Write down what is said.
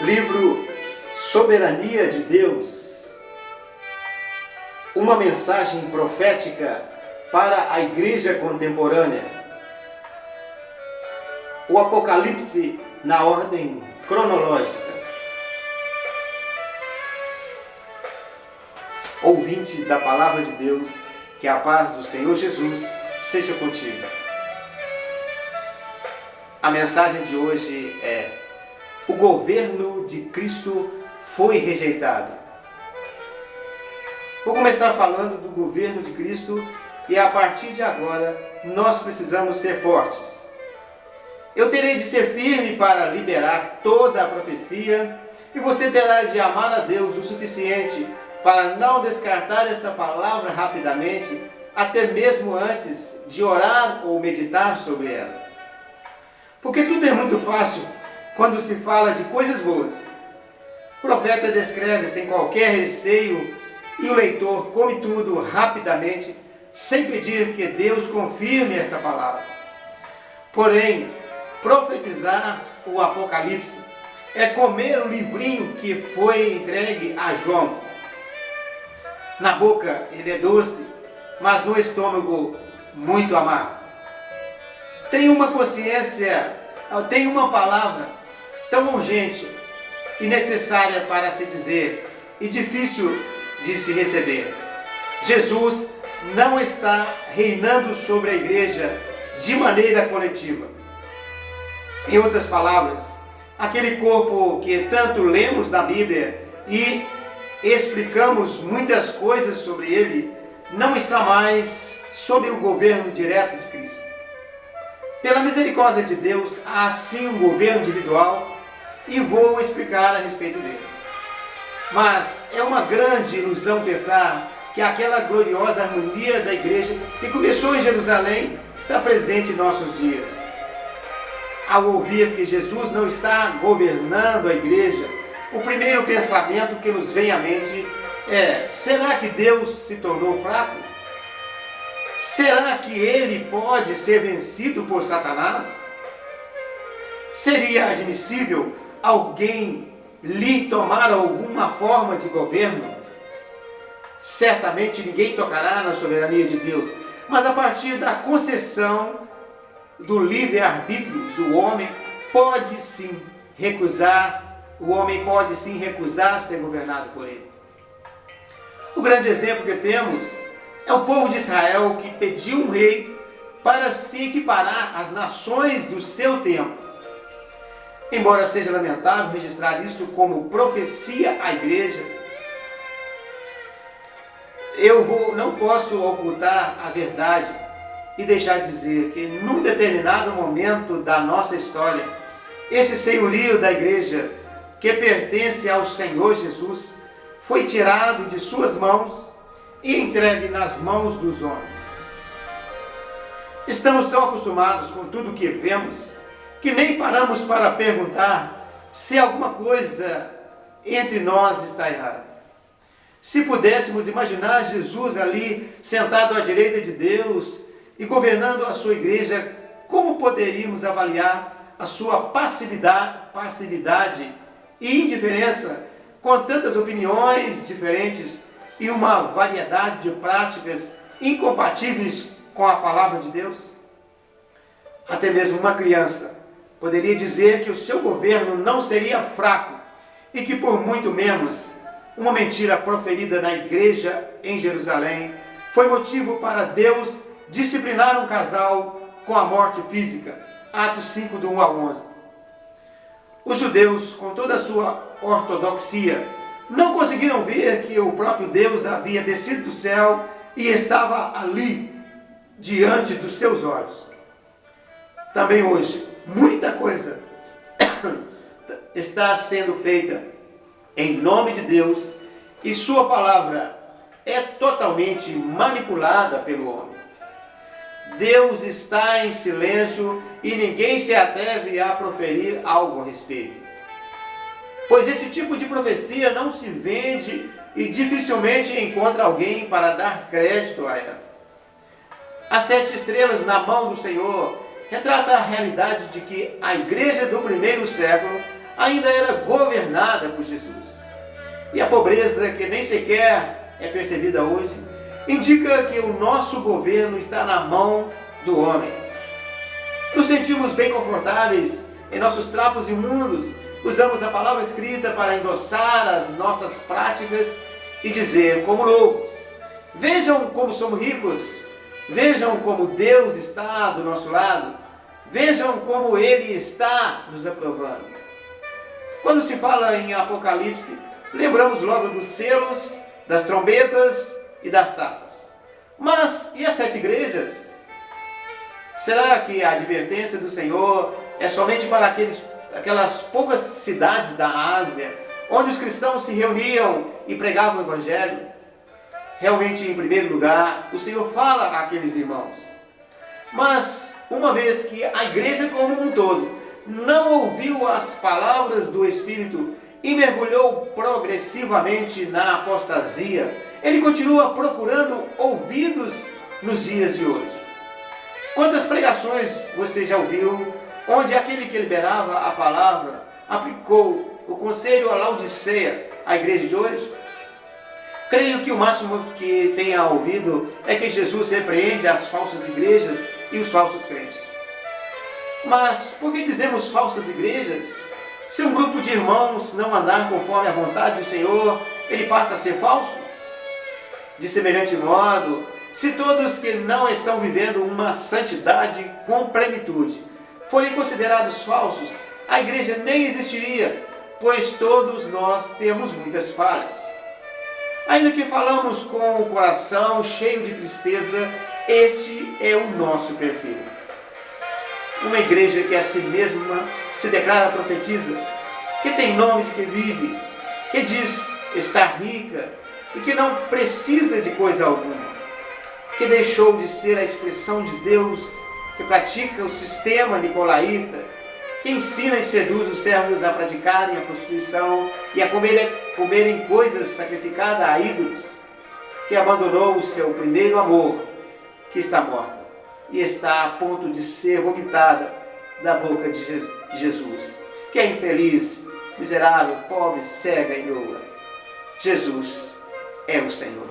Livro Soberania de Deus, uma mensagem profética para a igreja contemporânea. O Apocalipse na ordem cronológica. Ouvinte da palavra de Deus, que a paz do Senhor Jesus seja contigo. A mensagem de hoje é: o governo de Cristo foi rejeitado. Vou começar falando do governo de Cristo e a partir de agora nós precisamos ser fortes. Eu terei de ser firme para liberar toda a profecia e você terá de amar a Deus o suficiente para não descartar esta palavra rapidamente, até mesmo antes de orar ou meditar sobre ela. Porque tudo é muito fácil quando se fala de coisas boas. O profeta descreve sem qualquer receio e o leitor come tudo rapidamente, sem pedir que Deus confirme esta palavra. Porém, profetizar o Apocalipse é comer o livrinho que foi entregue a João. Na boca ele é doce, mas no estômago muito amargo. Tem uma consciência, tem uma palavra tão urgente e necessária para se dizer e difícil de se receber. Jesus não está reinando sobre a igreja de maneira coletiva. Em outras palavras, aquele corpo que tanto lemos na Bíblia e explicamos muitas coisas sobre ele, não está mais sob o governo direto de Cristo. Pela misericórdia de Deus, há sim um governo individual e vou explicar a respeito dele. Mas é uma grande ilusão pensar que aquela gloriosa harmonia da igreja que começou em Jerusalém está presente em nossos dias. Ao ouvir que Jesus não está governando a igreja, o primeiro pensamento que nos vem à mente é: será que Deus se tornou fraco? Será que ele pode ser vencido por Satanás? Seria admissível alguém lhe tomar alguma forma de governo? Certamente ninguém tocará na soberania de Deus, mas a partir da concessão do livre-arbítrio do homem, o homem pode sim recusar ser governado por ele. O grande exemplo que temos é o povo de Israel, que pediu um rei para se equiparar às nações do seu tempo. Embora seja lamentável registrar isto como profecia à igreja, não posso ocultar a verdade e deixar de dizer que num determinado momento da nossa história, esse senhorio da igreja, que pertence ao Senhor Jesus, foi tirado de suas mãos e entregue nas mãos dos homens. Estamos tão acostumados com tudo o que vemos que nem paramos para perguntar se alguma coisa entre nós está errada. Se pudéssemos imaginar Jesus ali sentado à direita de Deus e governando a sua igreja, como poderíamos avaliar a sua passividade e indiferença com tantas opiniões diferentes e uma variedade de práticas incompatíveis com a palavra de Deus? Até mesmo uma criança poderia dizer que o seu governo não seria fraco e que por muito menos uma mentira proferida na igreja em Jerusalém foi motivo para Deus disciplinar um casal com a morte física. Atos 5, do 1 ao 11. Os judeus, com toda a sua ortodoxia, não conseguiram ver que o próprio Deus havia descido do céu e estava ali, diante dos seus olhos. Também hoje, muita coisa está sendo feita em nome de Deus e sua palavra é totalmente manipulada pelo homem. Deus está em silêncio e ninguém se atreve a proferir algo a respeito. Pois esse tipo de profecia não se vende e dificilmente encontra alguém para dar crédito a ela. As 7 estrelas na mão do Senhor retrata a realidade de que a igreja do primeiro século ainda era governada por Jesus. E a pobreza, que nem sequer é percebida hoje, indica que o nosso governo está na mão do homem. Nos sentimos bem confortáveis em nossos trapos imundos, usamos a palavra escrita para endossar as nossas práticas e dizer como loucos: vejam como somos ricos, vejam como Deus está do nosso lado, vejam como Ele está nos aprovando. Quando se fala em Apocalipse, lembramos logo dos selos, das trombetas e das taças. Mas e as 7 igrejas? Será que a advertência do Senhor é somente para aquelas poucas cidades da Ásia, onde os cristãos se reuniam e pregavam o Evangelho? Realmente, em primeiro lugar, o Senhor fala àqueles irmãos. Mas, uma vez que a igreja como um todo não ouviu as palavras do Espírito e mergulhou progressivamente na apostasia, ele continua procurando ouvidos nos dias de hoje. Quantas pregações você já ouviu onde aquele que liberava a palavra aplicou o conselho à Laodiceia, à igreja de hoje? Creio que o máximo que tenha ouvido é que Jesus repreende as falsas igrejas e os falsos crentes. Mas por que dizemos falsas igrejas? Se um grupo de irmãos não andar conforme a vontade do Senhor, ele passa a ser falso? De semelhante modo, se todos que não estão vivendo uma santidade com plenitude forem considerados falsos, a igreja nem existiria, pois todos nós temos muitas falhas. Ainda que falamos com o coração cheio de tristeza, este é o nosso perfil. Uma igreja que a si mesma se declara profetiza, que tem nome de que vive, que diz estar rica e que não precisa de coisa alguma, que deixou de ser a expressão de Deus, que pratica o sistema nicolaíta, que ensina e seduz os servos a praticarem a prostituição e a comerem coisas sacrificadas a ídolos, que abandonou o seu primeiro amor, que está morta e está a ponto de ser vomitada da boca de Jesus, que é infeliz, miserável, pobre, cega e nua. Jesus é o Senhor.